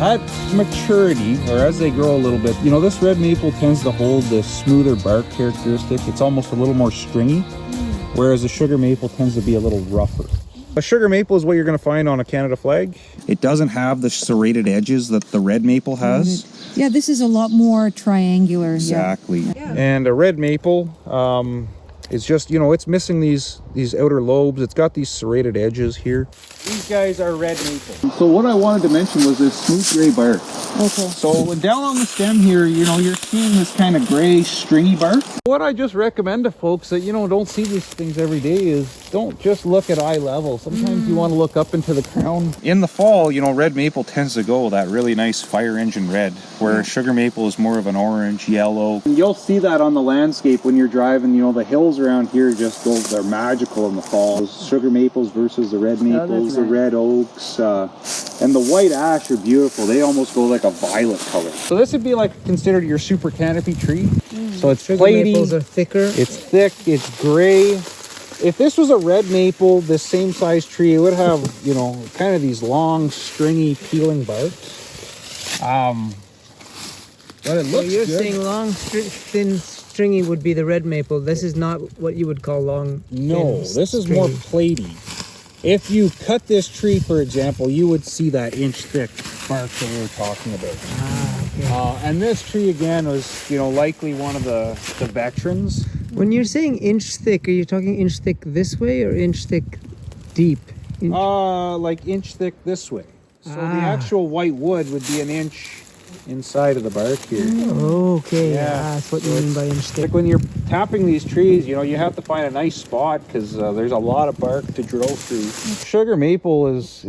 At maturity, or as they grow a little bit, you know, this red maple tends to hold this smoother bark characteristic. It's almost a little more stringy, whereas a sugar maple tends to be a little rougher. A sugar maple is what you're going to find on a Canada flag. It doesn't have the serrated edges that the red maple has. Yeah, this is a lot more triangular. Exactly. Yeah. And a red maple is just, you know, it's missing these outer lobes. It's got these serrated edges here. These guys are red maple. So what I wanted to mention was this smooth gray bark. Okay. So down on the stem here, you know, you're seeing this kind of gray stringy bark. What I just recommend to folks that, you know, don't see these things every day is don't just look at eye level. Sometimes you want to look up into the crown. In the fall, you know, red maple tends to go that really nice fire engine red, where sugar maple is more of an orange, yellow. And you'll see that on the landscape when you're driving. You know, the hills around here just go, they're magical in the fall. Those sugar maples versus the red maples, the red oaks, and the white ash are beautiful. They almost go like a violet color. So this would be like considered your super canopy tree. So it's platy. Maples are thicker. It's thick. It's gray. If this was a red maple, this same size tree, it would have, you know, kind of these long, stringy, peeling barks. But it looks So you're good. saying long, thin, stringy would be the red maple. This is not what you would call long. No, thin, this is stringy. more platy. If you cut this tree, for example, you would see that inch thick bark that we were talking about. Okay. And this tree again was, you know, likely one of the veterans. When you're saying inch thick, are you talking inch thick this way or inch thick deep? Like inch thick this way. So the actual white wood would be an inch inside of the bark here. Okay, Yeah. that's what you mean by inch thick. Like when you're tapping these trees, you know, you have to find a nice spot because there's a lot of bark to drill through. Sugar maple is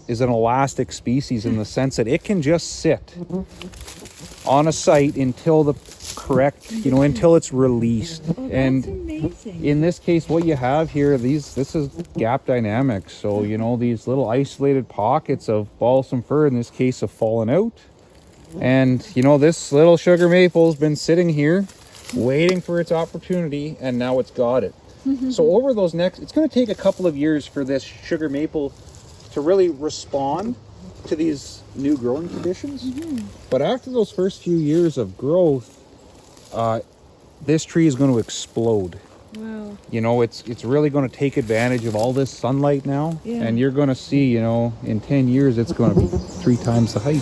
an elastic species in the sense that it can just sit on a site until the correct, you know, until it's released. And amazing. in this case, what you have here, this is gap dynamics. So, you know, these little isolated pockets of balsam fir, in this case, have fallen out. And, you know, this little sugar maple's been sitting here waiting for its opportunity, and now it's got it. So over those it's going to take a couple of years for this sugar maple to really respond to these new growing conditions. But after those first few years of growth, this tree is going to explode. Wow. You know, it's really going to take advantage of all this sunlight now. Yeah. And you're going to see, you know, in 10 years, it's going to be 3 times the height.